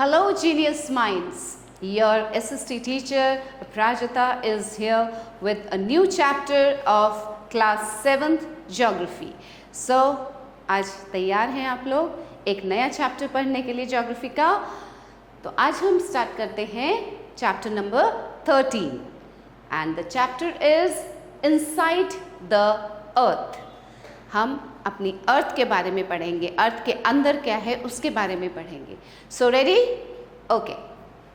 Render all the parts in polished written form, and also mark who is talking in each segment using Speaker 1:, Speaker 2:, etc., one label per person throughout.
Speaker 1: Hello, genius minds. Your SST teacher Prajata is here with a new chapter of class 7th geography. So, आज तैयार हैं आप लोग एक नया चैप्टर पढ़ने के लिए ज्योग्राफी का। तो आज हम स्टार्ट करते हैं chapter number 13 and the chapter is inside the earth. हम अपनी अर्थ के बारे में पढ़ेंगे, अर्थ के अंदर क्या है उसके बारे में पढ़ेंगे। So ready? Okay,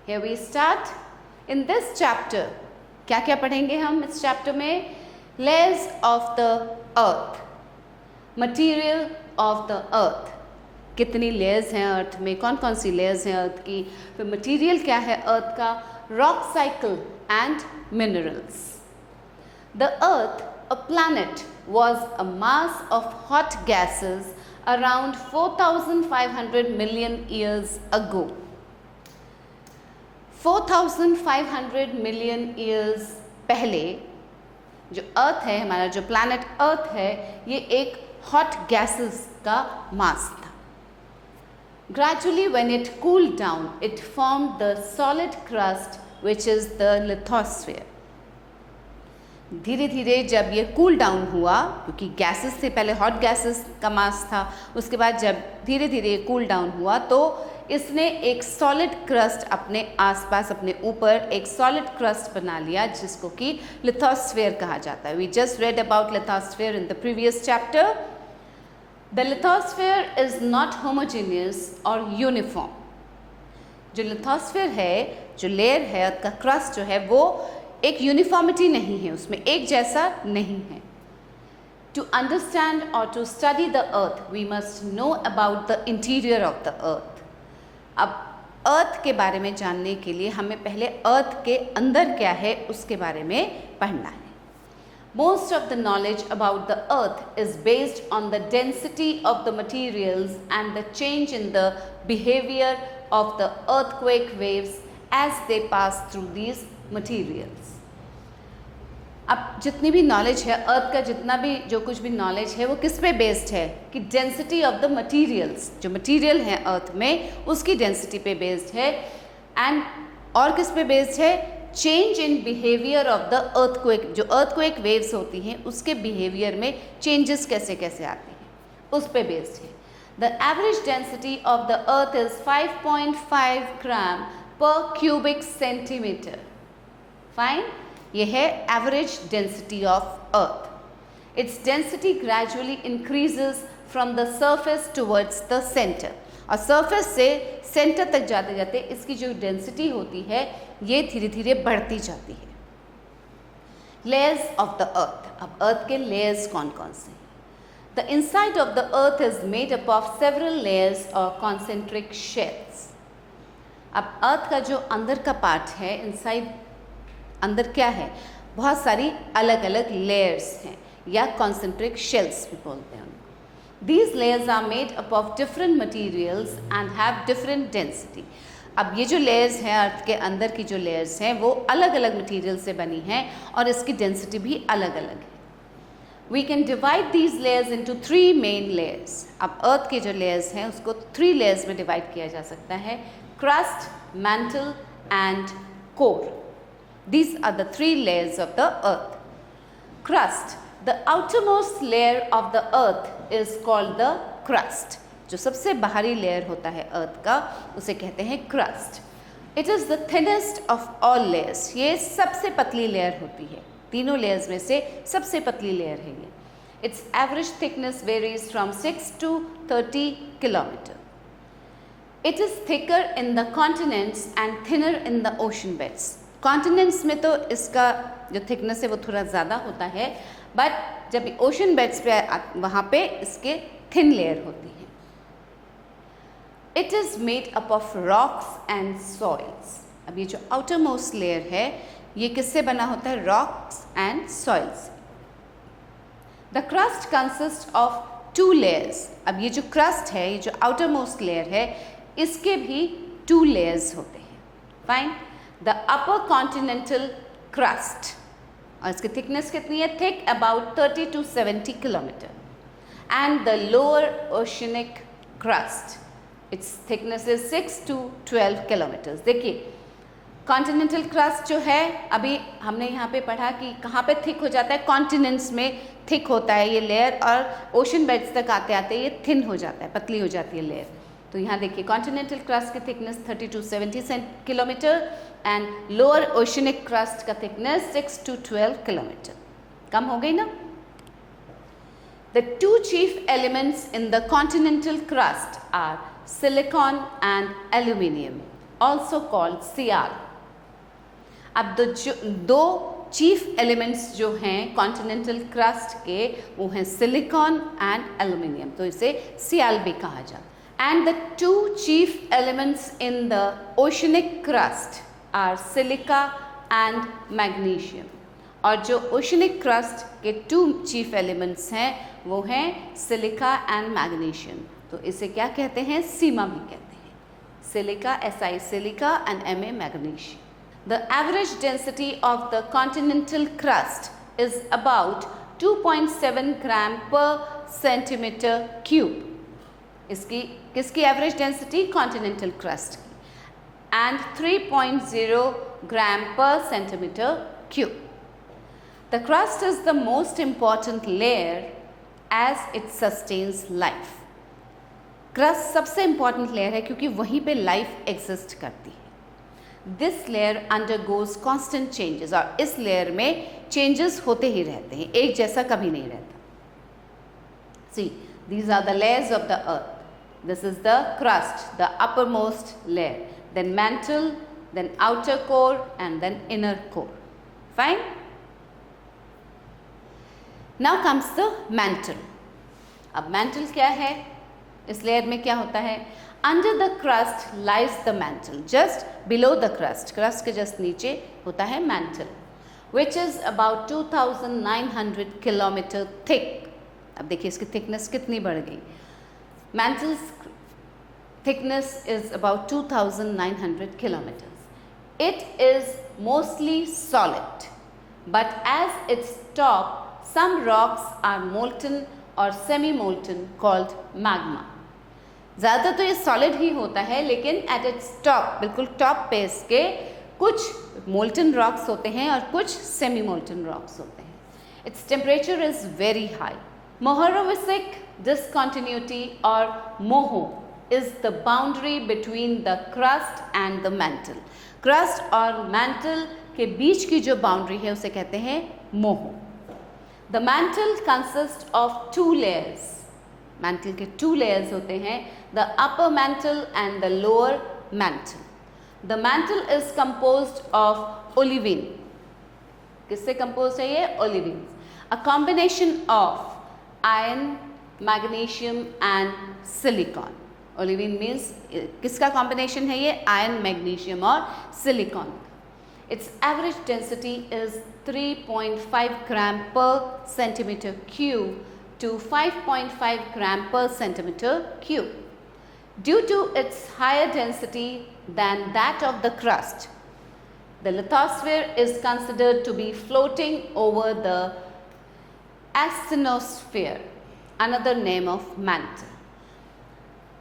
Speaker 1: here we start. In this chapter क्या क्या पढ़ेंगे हम इस चैप्टर में? Layers of the earth, material of the earth, कितनी लेयर्स हैं अर्थ में, कौन कौन सी लेयर्स हैं अर्थ की, फिर मटीरियल क्या है अर्थ का, rock cycle and minerals. The earth, a planet, was a mass of hot gases around 4,500 million years ago. 4,500 million years पहले जो अर्थ है, हमारा जो प्लैनेट अर्थ है, ये एक हॉट गैसेस का मास था। Gradually when it cooled down, it formed the solid crust which is the lithosphere. धीरे धीरे जब ये कूल डाउन हुआ, क्योंकि गैसेस से पहले हॉट गैसेस का मास था, उसके बाद जब धीरे धीरे ये कूल डाउन हुआ तो इसने एक सॉलिड क्रस्ट अपने आसपास, अपने ऊपर एक सॉलिड क्रस्ट बना लिया जिसको कि लिथोस्फीयर कहा जाता है। We just read about lithosphere in the previous chapter. The lithosphere is not homogeneous और यूनिफॉर्म। जो लिथोस्फीयर है, जो लेयर है, अर्थ का क्रस्ट जो है, वो एक यूनिफॉर्मिटी नहीं है, उसमें एक जैसा नहीं है। टू अंडरस्टैंड और to study the earth we must know about the interior of the earth. अब अर्थ के बारे में जानने के लिए हमें पहले अर्थ के अंदर क्या है उसके बारे में पढ़ना है। Most of the knowledge about the earth is based on the density of the materials and the change in the behaviour of the earthquake waves as they pass through these materials. अब जितनी भी knowledge है अर्थ का, जितना भी जो कुछ भी नॉलेज है, वो किस पे बेस्ड है कि डेंसिटी ऑफ द मटीरियल्स, जो मटीरियल है अर्थ में उसकी डेंसिटी पे बेस्ड है। एंड और किस पे बेस्ड है? Change in behaviour of the earthquake, जो अर्थक्वेक वेव्स होती हैं उसके बिहेवियर में चेंजेस कैसे कैसे आते हैं उस पे बेस्ड है। The average density of the earth is 5.5 ग्राम पर क्यूबिक सेंटीमीटर। फाइन, ये है average density of earth. Its density gradually increases from the surface towards the centre, और सरफेस से सेंटर तक जाते जाते इसकी जो डेंसिटी होती है ये धीरे धीरे बढ़ती जाती है। Layers of the earth. अब अर्थ के लेयर्स कौन कौन से हैं? The inside of the earth is made up of several layers और कॉन्सेंट्रिक शेल्स। अब अर्थ का जो अंदर का पार्ट है, इनसाइड, अंदर क्या है? बहुत सारी अलग अलग लेयर्स हैं या कॉन्सेंट्रिक शेल्स भी बोलते हैं उनको। These layers are made up of different materials and have different density. अब ये जो लेयर्स हैं, अर्थ के अंदर की जो लेयर्स हैं, वो अलग अलग मटीरियल से बनी हैं और इसकी डेंसिटी भी अलग अलग है। We can divide these layers into 3 main layers. अब अर्थ के जो लेयर्स हैं उसको 3 लेयर्स में डिवाइड किया जा सकता है: crust, mantle and core. These are the 3 layers of the earth. Crust, the outermost layer of the earth is called the crust. जो सबसे बाहरी लेयर होता है अर्थ का उसे कहते हैं crust. It is the thinnest of all layers. ये सबसे पतली लेयर होती है, तीनों लेयर्स में से सबसे पतली लेयर है ये। Its average thickness varies from 6 to 30 kilometer. It is thicker in the continents and thinner in the ocean beds. Continents में तो इसका जो थिकनेस है वो थोड़ा ज़्यादा होता है, बट जब ओशन बेड्स पे वहाँ पे इसके थिन लेयर होती है। It is made up of rocks and soils. अब ये जो आउटर मोस्ट लेयर है ये किससे बना होता है? Rocks and soils. The crust consist of 2 layers. अब ये जो क्रस्ट है, ये जो आउटर मोस्ट लेयर है, इसके भी 2 लेयर्स होते हैं। Fine, the upper continental crust, और इसकी थिकनेस कितनी है? Thick about 30 to 70 kilometre. And the lower oceanic crust, it's thickness is 6 to 12 kilometres. देखिए कॉन्टिनेंटल क्रस्ट जो है, अभी हमने यहाँ पे पढ़ा कि कहाँ पे थिक हो जाता है, कॉन्टिनेंट्स में थिक होता है ये लेयर, और ओशन बेड्स तक आते आते ये थिन हो जाता है, पतली हो जाती है लेयर। तो यहाँ देखिए कॉन्टिनेंटल क्रस्ट की thickness 30 to 70 kilometre and lower oceanic crust का थिकनेस 6 to 12 किलोमीटर। कम हो गई ना। The two chief elements in the continental crust are silicon and aluminium, also called Sial. अब दो चीफ एलिमेंट्स जो हैं कॉन्टिनेंटल क्रस्ट के वो हैं सिलिकॉन एंड एल्यूमिनियम, तो इसे सियाल भी कहा जाता है। And the two chief elements in the oceanic crust are silica and magnesium, और जो ओशनिक क्रस्ट के टू चीफ एलिमेंट्स हैं वो हैं सिलिका एंड मैग्नीशियम, तो इसे क्या कहते हैं, सीमा भी कहते हैं। Silica Si silica and Ma magnesium. The average density of the continental crust is about 2.7 gram per centimeter cube. इसकी किसकी एवरेज डेंसिटी, कॉन्टिनेंटल क्रस्ट की, and 3.0 gram per centimeter cube. The crust is the most important layer as it sustains life. Crust सबसे important layer है क्योंकि वहीं पे life exist करती है। This layer undergoes constant changes, और इस लेयर में चेंजेस होते ही रहते हैं, एक जैसा कभी नहीं रहता। See these are the layers of the earth. This is the crust, the upper most layer, then mantle, then outer core and then inner core. Fine. Now comes the mantle. अब mantle क्या है, इस layer में क्या होता है, under the crust lies the mantle, just below the crust, crust के just नीचे होता है mantle, which is about 2900 kilometre thick. अब देखिए इसकी थिकनेस कितनी बढ़ गई, mantle's thickness is about 2900 kilometres. It is mostly solid, but as its top some rocks are molten or semi-molten called magma. ज़्यादातर तो ये सॉलिड ही होता है, लेकिन एट इट्स टॉप, बिल्कुल टॉप पे इसके कुछ मोल्टन रॉक्स होते हैं और कुछ सेमी मोल्टन रॉक्स होते हैं। Its temperature is very high. Mohorovicic discontinuity और Moho is the boundary between the crust and the mantle. Crust और मैंटल के बीच की जो बाउंड्री है उसे कहते हैं मोहो। The mantle consists of two layers. Mantle के two layers होते हैं, the upper mantle and the lower mantle. The mantle is composed of olivine. किससे composed है ये? Olivines. A combination of iron, magnesium and silicon. Olivine means किसका combination है ये? Iron, magnesium और silicon. Its average density is 3.5 gram per centimeter cube to 5.5 gram per centimeter cube. Due to its higher density than that of the crust, the lithosphere is considered to be floating over the asthenosphere, another name of mantle.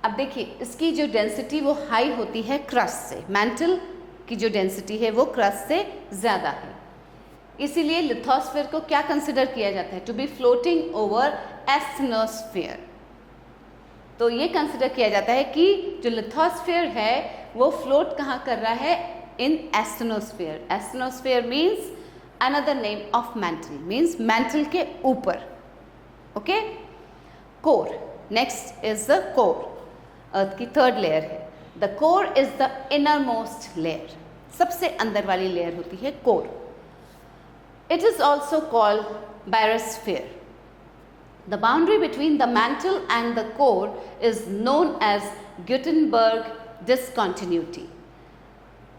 Speaker 1: अब देखिए इसकी जो density वो high होती है crust से, mental की जो डेंसिटी है वो क्रस्ट से ज़्यादा है, इसीलिए लिथोस्फीयर को क्या कंसिडर किया जाता है, to be floating over asthenosphere. तो ये कंसिडर किया जाता है कि जो लिथोस्फीयर है वो फ्लोट कहाँ कर रहा है, in asthenosphere. Asthenosphere means another name of mantle, means mantle के ऊपर। Okay. Core, next is the core, earth की थर्ड लेयर है। The core is the innermost layer, सबसे अंदर वाली लेयर होती है core. It is also called biosphere. The boundary between the mantle and the core is known as Gutenberg discontinuity.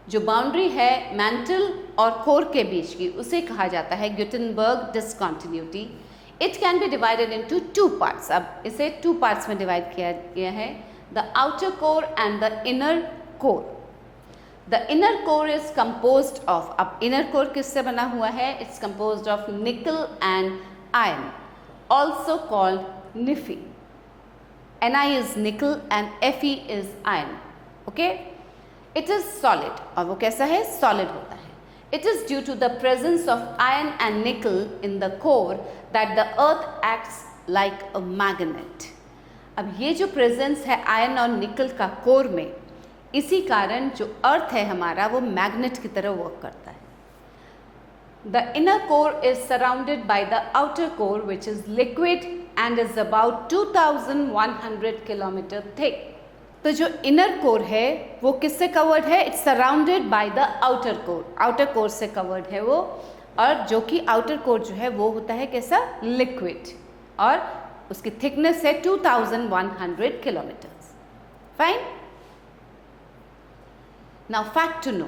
Speaker 1: जो boundary है mantle और core के बीच की उसे कहा जाता है Gutenberg discontinuity. It can be divided into two parts. अब इसे टू पार्ट्स में डिवाइड किया गया है, the outer core and the inner core. The inner core is composed of, अब inner core किससे बना हुआ है, it's composed of nickel and iron, also called Nifi. Ni is nickel and Fe is iron. Okay? It is solid. और वो कैसा है? Solid होता है. It is due to the presence of iron and nickel in the core that the earth acts like a magnet. अब ये जो presence है आयरन और निकल का कोर में, इसी कारण जो अर्थ है हमारा वो मैग्नेट की तरह वर्क करता है. The inner core is surrounded by the outer core which is liquid and is about 2100 kilometer thick. तो जो इनर कोर है वो किससे कवर्ड है? It's surrounded by the outer core. Outer core से कवर्ड है वो, और जो कि आउटर कोर जो है वो होता है कैसा? लिक्विड, और उसकी थिकनेस है 2100 kilometres. Fine. Now fact to know,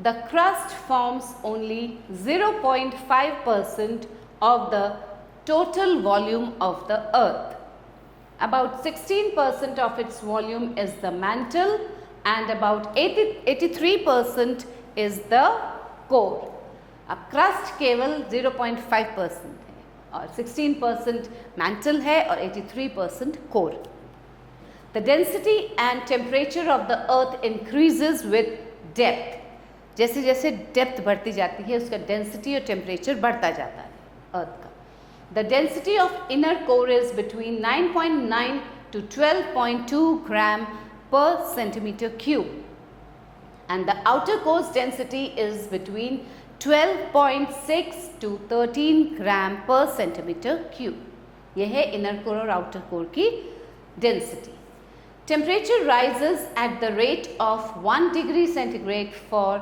Speaker 1: the crust forms only 0.5% of the total volume of the earth. About 16% of its volume is the mantle and about 83% is the core. अब crust केवल 0.5% है और 16% mantle है और 83% core. The density and temperature of the earth increases with depth. जैसे जैसे depth बढ़ती जाती है उसका डेंसिटी और टेम्परेचर बढ़ता जाता है अर्थ का. The density of inner core is between 9.9 to 12.2 ग्राम पर centimetre cube and the outer course density is between 12.6 to 13 ग्राम पर सेंटीमीटर क्यूब. यह है इनर कोर और आउटर कोर की density. Temperature rises at the rate of 1 degree centigrade for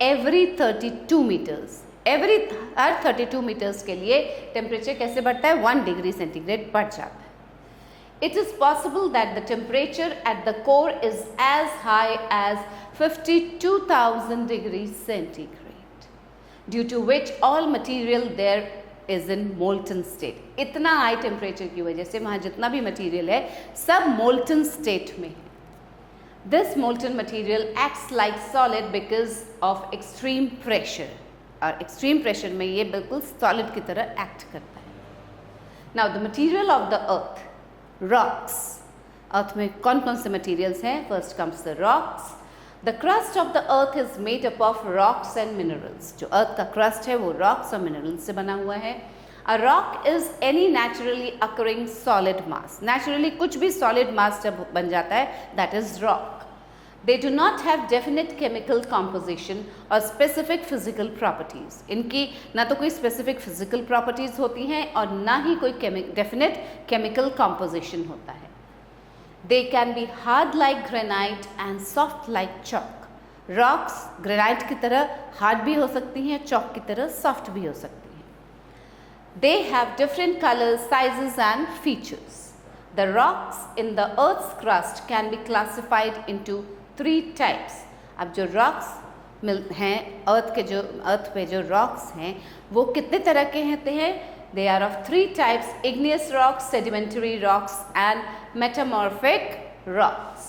Speaker 1: every 32 meters. Her 32 meters के लिए temperature कैसे बढ़ता है? 1 degree centigrade बढ़ जाता है. It is possible that the temperature at the core is as high as 52,000 degrees centigrade, due to which all material there is in molten state. इतना high temperature की वजह से वहाँ जितना भी मटीरियल है सब मोल्टन स्टेट में है. This molten material acts like solid because of extreme pressure, और एक्सट्रीम प्रेशर में ये बिल्कुल सॉलिड की तरह एक्ट करता है. Now the material of the earth, rocks. Earth में कौन कौन से मटीरियल्स हैं? First comes the rocks. The crust of the earth is made up of rocks and minerals. जो अर्थ का crust है वो rocks और minerals से बना हुआ है. A rock is any naturally occurring solid mass. Naturally कुछ भी solid mass जब बन जाता है that is rock. They do not have definite chemical composition or specific physical properties. इनकी ना तो कोई specific physical properties होती हैं और ना ही कोई definite chemical composition होता है. They can be hard like granite and soft like chalk. Rocks granite की तरह hard भी हो सकती हैं, chalk की तरह soft भी हो सकती हैं. They have different colors, sizes and features. The rocks in the earth's crust can be classified into 3 types. अब जो rocks हैं अर्थ पे जो rocks हैं वो कितने तरह के होते हैं? They are of 3 types: igneous rocks, sedimentary rocks and metamorphic rocks.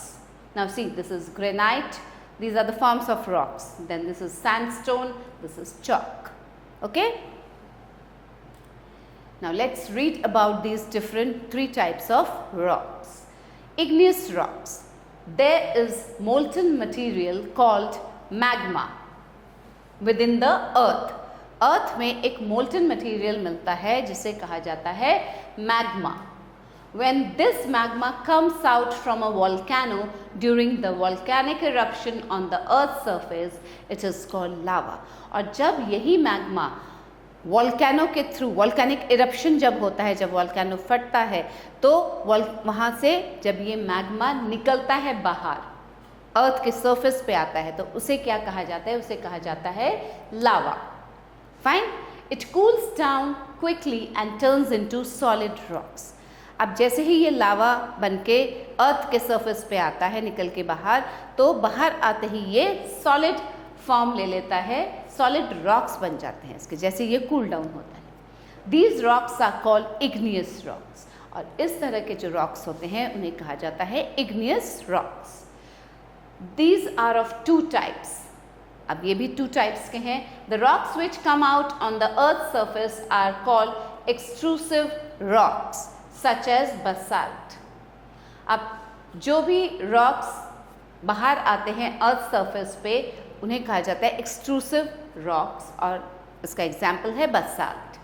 Speaker 1: Now see, this is granite. These are the forms of rocks. Then this is sandstone. This is chalk. Okay? Now let's read about these different 3 types of rocks. Igneous rocks. There is molten material called magma within the earth. अर्थ में एक molten material मिलता है जिसे कहा जाता है magma. When this magma comes out from a volcano during the volcanic eruption on the earth's surface, it is called lava. और जब यही मैग्मा वॉल्केनो के थ्रू, वॉल्केनिक इरप्शन जब होता है, जब वॉल्केनो फटता है तो वहाँ से जब ये मैग्मा निकलता है बाहर, अर्थ के सरफेस पे आता है, तो उसे क्या कहा जाता है? उसे कहा जाता है लावा. Fine. It cools down quickly and turns into solid rocks. अब जैसे ही ये लावा बनके अर्थ के सरफेस पे आता है निकल के बाहर, तो बाहर आते ही ये सॉलिड फॉर्म ले लेता है, सॉलिड रॉक्स बन जाते हैं इसके, जैसे ये कूल डाउन होता है. These rocks are called igneous rocks. और इस तरह के जो रॉक्स होते हैं उन्हें कहा जाता है igneous rocks. These are of 2 types. अब ये भी 2 टाइप्स के हैं. The rocks which come out on the earth surface are called extrusive rocks such as basalt. अब जो भी रॉक्स बाहर आते हैं अर्थ सरफेस पे उन्हें कहा जाता है एक्सट्रूसिव रॉक्स, और इसका एग्जाम्पल है basalt.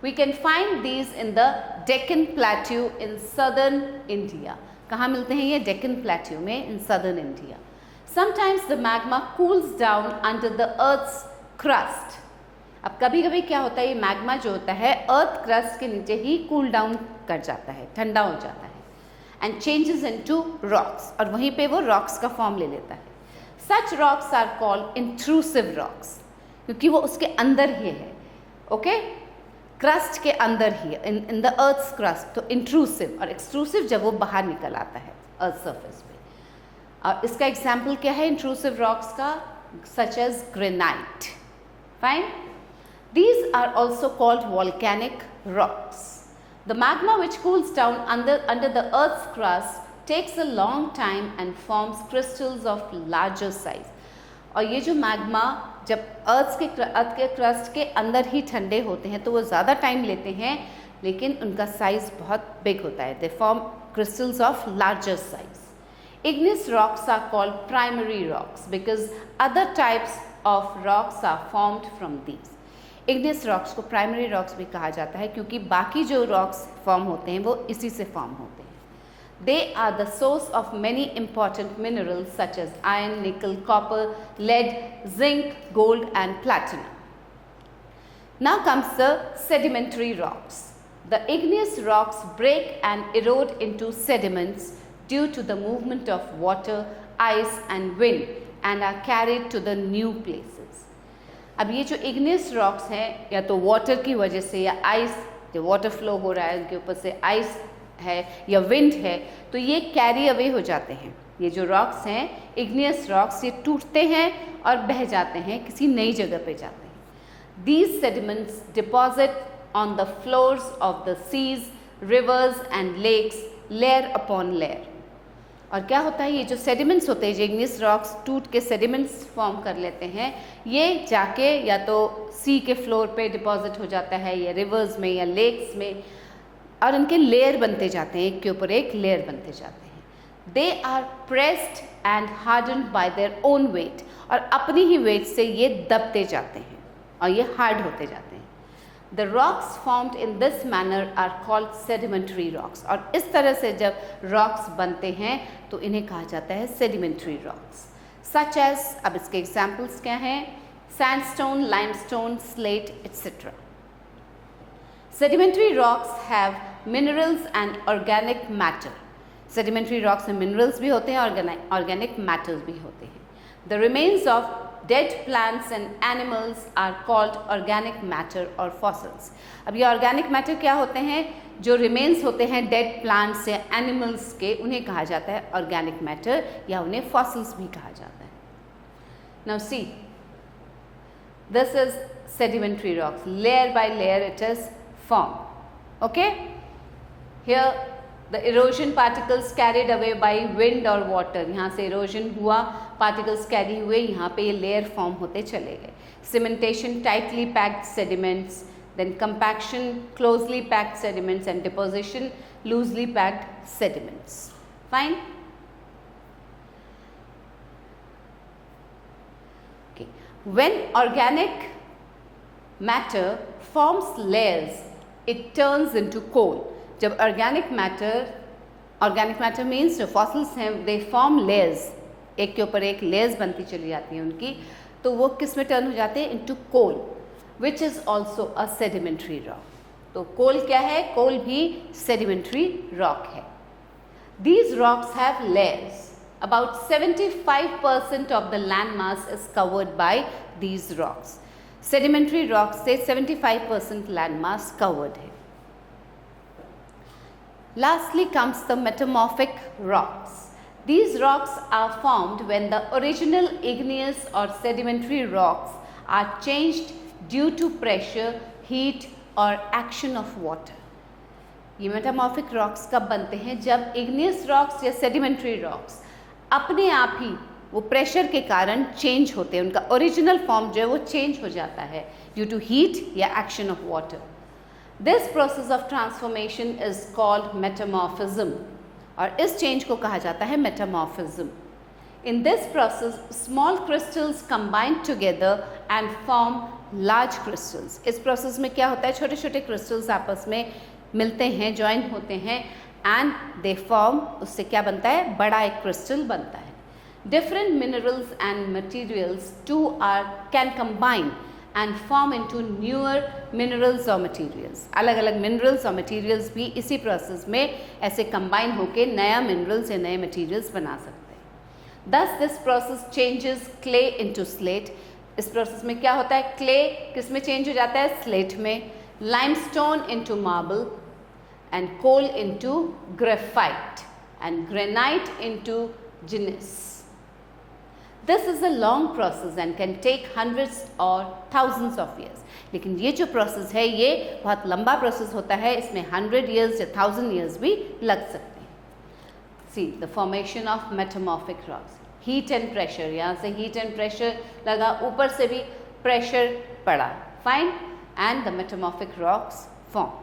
Speaker 1: We can find these in the Deccan plateau in southern India. कहाँ मिलते हैं ये? डेक्कन प्लेट्यू में in southern India. Sometimes the magma cools down under the earth's crust. अब कभी कभी क्या होता है, ये मैग्मा जो होता है अर्थ क्रस्ट के नीचे ही कूल डाउन कर जाता है, ठंडा हो जाता है, एंड चेंजेस इनटू रॉक्स, और वहीं पे वो रॉक्स का फॉर्म ले लेता है। Such rocks are called intrusive rocks, क्योंकि वो उसके अंदर ही है, ओके, क्रस्ट के अंदर ही, इन द अर्थ क्रस्ट। तो इंट्रूसिव और एक्सट्रूसिव जब वो बाहर निकल आता है अर्थ सरफेस पे। और इसका एग्जाम्पल क्या है इंट्रूसिव रॉक्स का? Such as granite. Fine. These are also called volcanic rocks. The magma which cools down under the earth's crust takes a long time and forms crystals of larger size. और ये जो magma जब अर्थ के crust के अंदर ही ठंडे होते हैं तो वो ज़्यादा टाइम लेते हैं, लेकिन उनका साइज बहुत बिग होता है। They form crystals of larger size. Igneous rocks are called primary rocks because other types of rocks are formed from these. Igneous rocks को प्राइमरी रॉक्स भी कहा जाता है क्योंकि बाकी जो रॉक्स फॉर्म होते हैं वो इसी से फॉर्म होते हैं। They are the source of many important minerals such as iron, nickel, copper, lead, zinc, gold and platinum. Now comes the sedimentary rocks. The igneous rocks break and erode into sediments due to the movement of water, ice and wind and are carried to the new places. अब ये जो igneous rocks हैं, या तो water की वजह से या आइस, जो वाटर फ्लो हो रहा है उनके ऊपर से आइस है या विंड है, तो ये कैरी अवे हो जाते हैं। ये जो रॉक्स हैं इग्नियस रॉक्स, ये टूटते हैं और बह जाते हैं, किसी नई जगह पे जाते हैं। These sediments deposit on the floors of the seas, rivers and lakes, layer upon layer. और क्या होता है, ये जो सेडिमेंट्स होते हैं, जो इग्नियस रॉक्स टूट के सेडिमेंट्स फॉर्म कर लेते हैं, ये जाके या तो सी के फ्लोर पे डिपॉजिट हो जाता है या रिवर्स में या लेक्स में, और इनके लेयर बनते जाते हैं, एक के ऊपर एक लेयर बनते जाते हैं। They are pressed and hardened by their own weight, और अपनी ही वेट से ये दबते जाते हैं और ये हार्ड होते जाते हैं। The rocks formed in this manner are called sedimentary rocks. और इस तरह से जब rocks बनते हैं तो इन्हें कहा जाता है sedimentary rocks. Such as, अब इसके examples क्या हैं? Sandstone, limestone, slate, etc. Sedimentary rocks have minerals and organic matter. Sedimentary rocks में minerals भी होते हैं, organic matters भी होते हैं. The remains of dead plants and animals are called organic matter और fossils. अब ये organic matter क्या होते हैं? जो remains होते हैं dead plants या animals के, उन्हें कहा जाता है organic matter या उन्हें fossils भी कहा जाता है। Now see, this is sedimentary rocks. Layer by layer it is formed. Okay? Here the erosion particles carried away by wind or water. यहाँ से erosion हुआ, particles carry हुए, यहाँ पे ये layer form होते चले गए। Cementation, tightly packed sediments, then compaction, closely packed sediments, and deposition, loosely packed sediments. Fine? Okay. When organic matter forms layers, it turns into coal. जब ऑर्गेनिक मैटर मीन्स जो fossils हैं they form layers, एक के ऊपर एक layers बनती चली जाती हैं उनकी, तो वो किस में टर्न हो जाते हैं? Into coal, which is also a sedimentary rock. तो कोल क्या है? कोल भी सेडिमेंट्री रॉक है। These rocks have layers. About 75% of the land mass is covered by these rocks. Sedimentary rocks से 75% लैंड मास कवर्ड है। Lastly comes the metamorphic rocks. These rocks are formed when the original igneous or sedimentary rocks are changed due to pressure, heat or action of water. ये metamorphic rocks कब बनते हैं? जब igneous rocks या sedimentary rocks अपने आप ही वो pressure के कारण चेंज होते हैं, उनका ओरिजिनल फॉर्म जो है वो चेंज हो जाता है ड्यू टू हीट या action of water. This process of transformation is called metamorphism, और इस चेंज को कहा जाता है metamorphism. In this process small crystals combine together and form large crystals. इस प्रोसेस में क्या होता है, छोटे छोटे क्रिस्टल्स आपस में मिलते हैं, ज्वाइन होते हैं एंड दे फॉर्म, उससे क्या बनता है, बड़ा एक क्रिस्टल बनता है। Different minerals and materials too can combine and form into newer minerals or materials। अलग अलग minerals और materials भी इसी process में ऐसे combine होके नया minerals या नए materials बना सकते हैं। Thus this process changes clay into slate। इस process में क्या होता है, clay किस में change हो जाता है, slate में, limestone into marble and coal into graphite and granite into gneiss। This is a long process and can take hundreds or thousands of years। लेकिन ये जो प्रोसेस है ये बहुत लंबा प्रोसेस होता है, इसमें 100 years या 1000 years भी लग सकते हैं। See the formation of metamorphic rocks, heat and pressure, यहाँ से heat and pressure लगा, ऊपर से भी pressure पड़ा, fine, and the metamorphic rocks form।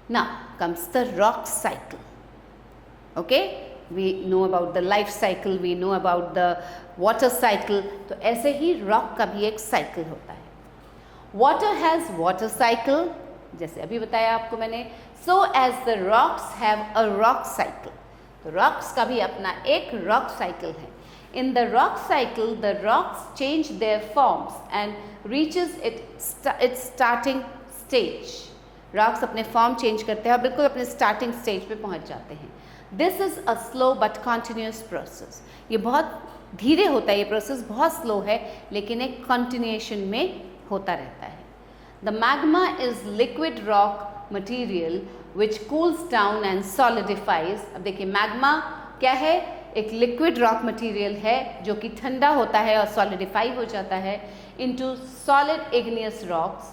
Speaker 1: Now comes the rock cycle। Okay, we know about the life cycle, we know about the water cycle। तो ऐसे ही rock का भी एक साइकिल होता है। वाटर हैज़ वाटर साइकिल, जैसे अभी बताया आपको मैंने, so as the rocks have a rock cycle। तो रॉक्स का भी अपना एक रॉक साइकिल है। In the rock cycle the rocks change their forms and reaches its starting stage। Rocks अपने फॉर्म चेंज करते हैं और बिल्कुल अपने स्टार्टिंग स्टेज पे पहुंच जाते हैं। This is a slow but continuous process. ये बहुत धीरे होता है, ये प्रोसेस बहुत स्लो है लेकिन एक कंटिन्यूएशन में होता रहता है। The magma is liquid rock material which cools down and solidifies. अब देखिए मैग्मा क्या है, एक लिक्विड रॉक मटीरियल है जो कि ठंडा होता है और सॉलिडिफाई हो जाता है into solid igneous rocks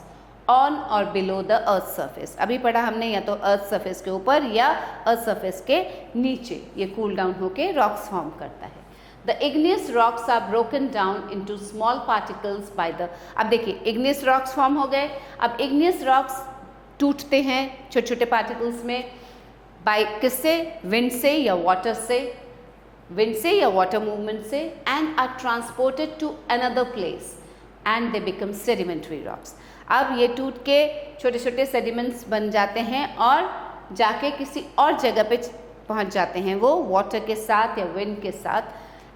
Speaker 1: on और बिलो द अर्थ सरफेस। अभी पढ़ा हमने, या तो अर्थ सरफेस के ऊपर या अर्थ सरफेस के नीचे ये कूल डाउन होके रॉक्स फॉर्म करता है। The igneous rocks are broken down into small particles by the, अब देखिए इग्नियस रॉक्स फॉर्म हो गए, अब इग्नियस रॉक्स टूटते हैं छोटे छोटे पार्टिकल्स में, बाय किससे, विंड से या वाटर से, विंड से या वाटर मूवमेंट से, and are transported to another place and they become sedimentary rocks. अब ये टूट के छोटे छोटे सेडिमेंट्स बन जाते हैं और जाके किसी और जगह पे पहुंच जाते हैं, वो वाटर के साथ या विंड के साथ,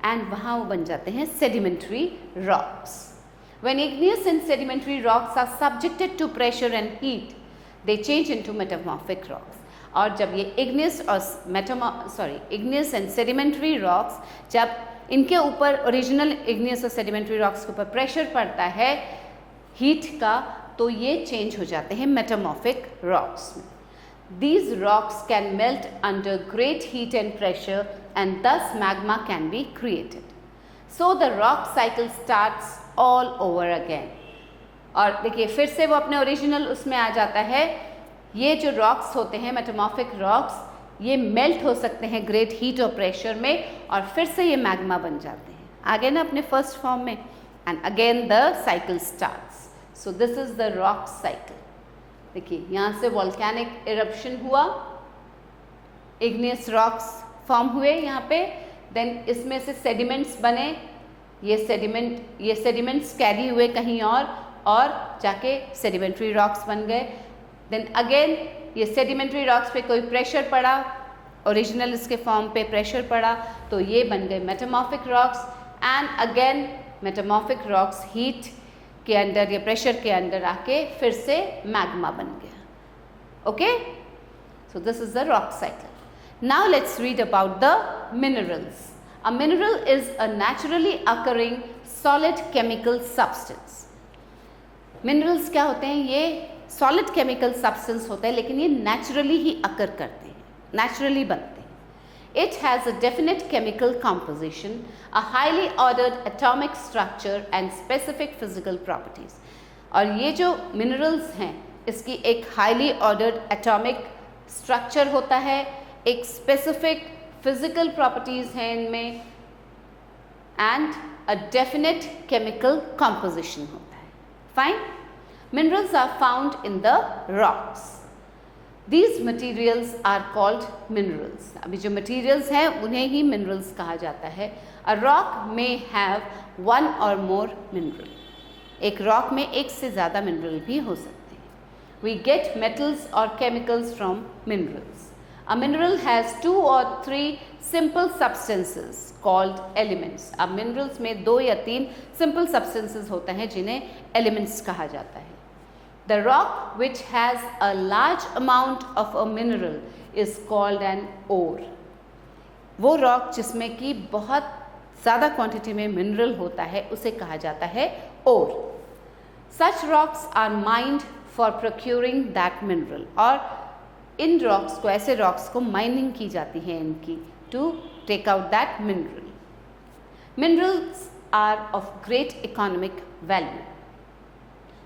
Speaker 1: एंड वहाँ वो बन जाते हैं sedimentary rocks. When igneous and sedimentary rocks are subjected to pressure and heat they change into metamorphic rocks. और जब ये इग्नियस एंड सेडिमेंट्री रॉक्स, जब इनके ऊपर ओरिजिनल इग्नियस और सेडिमेंट्री रॉक्स के ऊपर प्रेशर पड़ता है हीट का, तो ये चेंज हो जाते हैं मेटामॉर्फिक रॉक्स में। These rocks can melt under great heat and pressure and thus magma can be created। So the rock cycle starts all over again। और देखिए फिर से वो अपने ओरिजिनल उसमें आ जाता है। ये जो रॉक्स होते हैं मेटामॉर्फिक रॉक्स, ये मेल्ट हो सकते हैं ग्रेट हीट और प्रेशर में और फिर से ये मैग्मा बन जाते हैं, आ गए ना अपने फर्स्ट फॉर्म में, and again the cycle starts. So this is the rock cycle. देखिए यहाँ से वॉल्केनिक इरप्शन हुआ, इग्नियस रॉक्स फॉर्म हुए यहाँ पे, देन इसमें से सेडिमेंट्स बने, ये सेडिमेंट्स कैरी हुए कहीं और जाके सेडिमेंट्री रॉक्स बन गए। देन अगेन ये सेडिमेंट्री रॉक्स पे कोई प्रेशर पड़ा, ओरिजिनल इसके फॉर्म पे प्रेशर पड़ा, तो ये बन गए metamorphic rocks, and again metamorphic rocks heat के अंदर या प्रेशर के अंदर आके फिर से मैग्मा बन गया। Okay, so this is the rock cycle. Now let's read about the minerals. A mineral is a naturally occurring solid chemical substance. Minerals क्या होते हैं, ये सॉलिड केमिकल सब्सटेंस होते हैं लेकिन ये नेचुरली ही अकर करते हैं, नेचुरली बनते हैं। It has a definite chemical composition, a highly ordered atomic structure and specific physical properties। और ये जो minerals हैं इसकी एक highly ordered atomic structure होता है, एक specific physical properties हैं इनमें, and a definite chemical composition होता है। Fine? Minerals are found in the rocks। These materials are called minerals. अभी जो materials हैं उन्हें ही minerals कहा जाता है. A rock may have one or more mineral. एक rock में एक से ज़्यादा mineral भी हो सकते हैं. We get metals or chemicals from minerals. A mineral has 2 or 3 simple substances called elements. अब minerals में 2 या 3 simple substances होते हैं जिन्हें elements कहा जाता है. The rock which has a large amount of a mineral is called an ore. वो rock जिसमें कि बहुत ज़्यादा quantity में mineral होता है उसे कहा जाता है ore. Such rocks are mined for procuring that mineral. और इन rocks को, ऐसे rocks को mining की जाती है इनकी to take out that mineral. Minerals are of great economic value.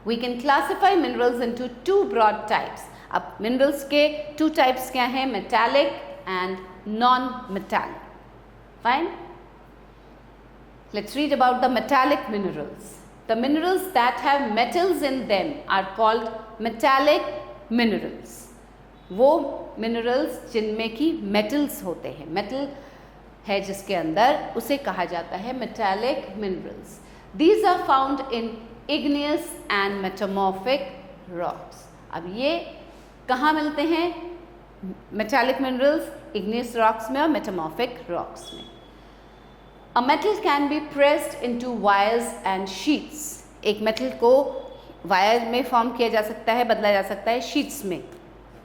Speaker 1: We can classify minerals into 2 broad types. अब minerals के 2 types क्या हैं? Metallic and non-metallic. Fine? Let's read about the metallic minerals. The minerals that have metals in them are called metallic minerals. वो minerals जिनमें की metals होते हैं, metal है जिसके अंदर, उसे कहा जाता है metallic minerals. These are found in igneous and metamorphic rocks. अब ये कहाँ मिलते हैं? metallic minerals igneous rocks में और metamorphic rocks में. A metal can be pressed into wires and sheets. एक metal को wire में form किया जा सकता है, बदला जा सकता है, sheets में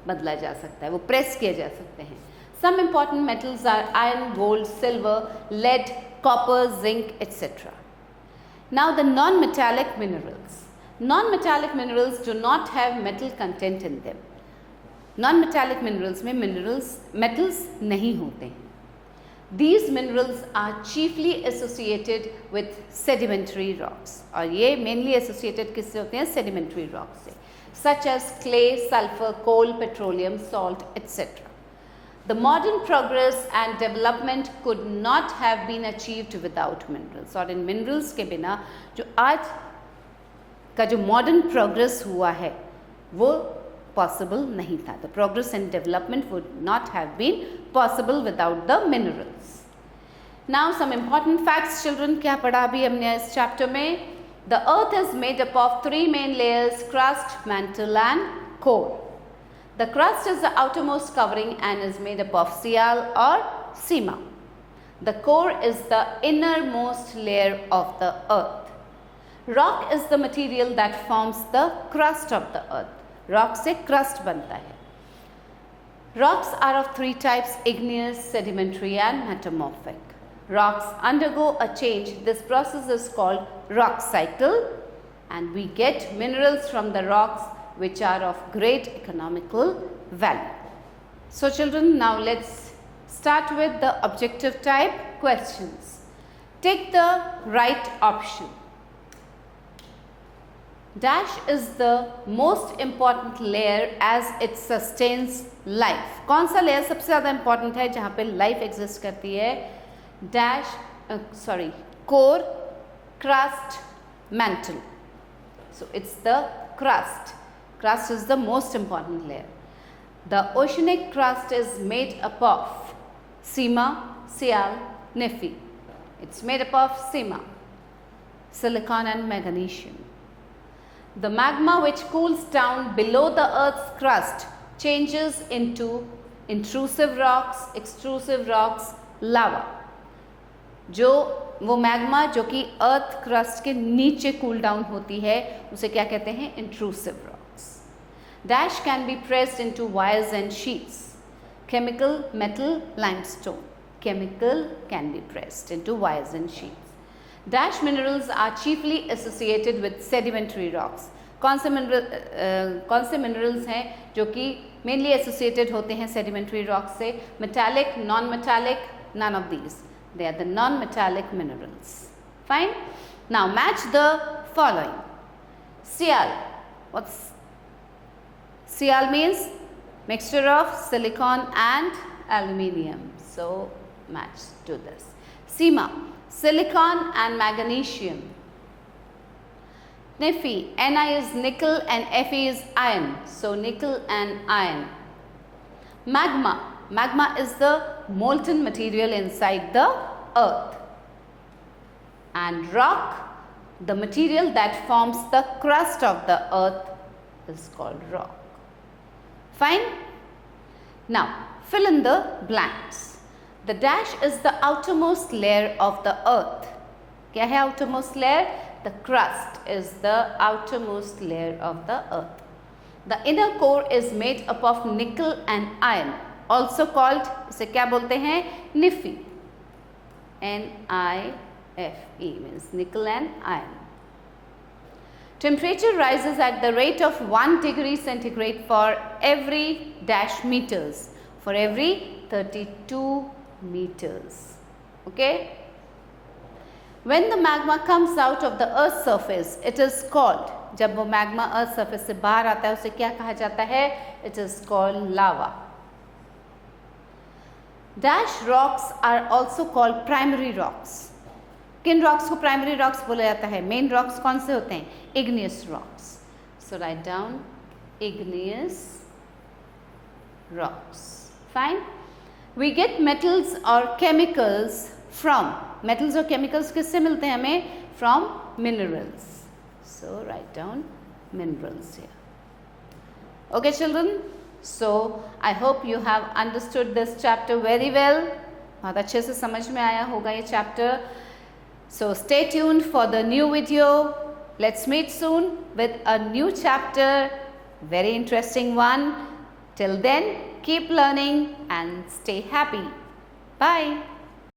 Speaker 1: बदला जा सकता है, वो press किए जा सकते हैं. Some important metals are iron, gold, silver, lead, copper, zinc, etc. Now the non-metallic minerals. Non-metallic minerals do not have metal content in them. Non-metallic minerals में metals नहीं होते हैं. These minerals are chiefly associated with sedimentary rocks. और ये mainly associated किससे होते हैं? Sedimentary rocks से, such as clay, sulfur, coal, petroleum, salt, etc. The modern progress and development could not have been achieved without minerals. और इन minerals के बिना जो आज का जो modern progress हुआ है वो possible नहीं था. The progress and development would not have been possible without the minerals. Now some important facts children. क्या पढ़ा अभी हमने इस chapter में? The earth is made up of 3 main layers: crust, mantle and core. The crust is the outermost covering and is made up of sial or sima. The core is the innermost layer of the earth. Rock is the material that forms the crust of the earth. Rock से crust बनता है. Rocks are of 3 types: igneous, sedimentary and metamorphic. Rocks undergo a change. This process is called rock cycle, and we get minerals from the rocks which are of great economical value. So children, now let's start with the objective type questions. Take the right option. Dash is the most important layer as it sustains life. कौन सा layer सबसे ज़्यादा important है जहाँ पे life exist करती है? Core, crust, mantle. So it's the crust. Crust is the most important layer. The oceanic crust is made up of sima, sial, nephi. It's made up of sima, silicon and magnesium. The magma which cools down below the earth's crust changes into intrusive rocks, extrusive rocks, lava. जो वो magma जो कि earth crust के नीचे cool down होती है उसे क्या कहते हैं? Intrusive rocks. Dash can be pressed into wires and sheets. Chemical, metal, limestone. Chemical can be pressed into wires and sheets. Dash minerals are chiefly associated with sedimentary rocks. कौन से minerals हैं जो कि मेनली एसोसिएटेड होते हैं sedimentary rocks से? Metallic, non metallic, none of these. They are the non-metallic minerals. Fine. Now match the following. Sial. What's Sial means? Mixture of silicon and aluminium. So match to this. Sima, silicon and magnesium. Nephi, Ni is nickel and Fe is iron. So nickel and iron. Magma. Magma is the molten material inside the earth. And rock, the material that forms the crust of the earth, is called rock. Fine? Now, fill in the blanks. The dash is the outermost layer of the earth. क्या है outermost layer? The crust is the outermost layer of the earth. The inner core is made up of nickel and iron, also called, इसे क्या बोलते हैं? Nife. Nife means nickel and iron. Temperature rises at the rate of 1 degree centigrade for every dash meters, for every 32 meters. Okay? When the magma comes out of the earth's surface, it is called, जब वो magma earth surface से बाहर आता है उसे क्या कहा जाता है? It is called lava. Dash rocks are also called primary rocks. किन रॉक्स को प्राइमरी रॉक्स बोला जाता है? मेन रॉक्स कौन से होते हैं? Igneous rocks. So write down igneous rocks. Fine. We get metals और केमिकल्स फ्रॉम, मेटल्स और केमिकल्स किससे मिलते हैं हमें? From minerals. So write down minerals here. Okay children, so I hope you have understood this chapter very well. बहुत अच्छे से समझ में आया होगा ये chapter. So stay tuned for the new video. Let's meet soon with a new chapter, very interesting one. Till then, keep learning and stay happy. Bye.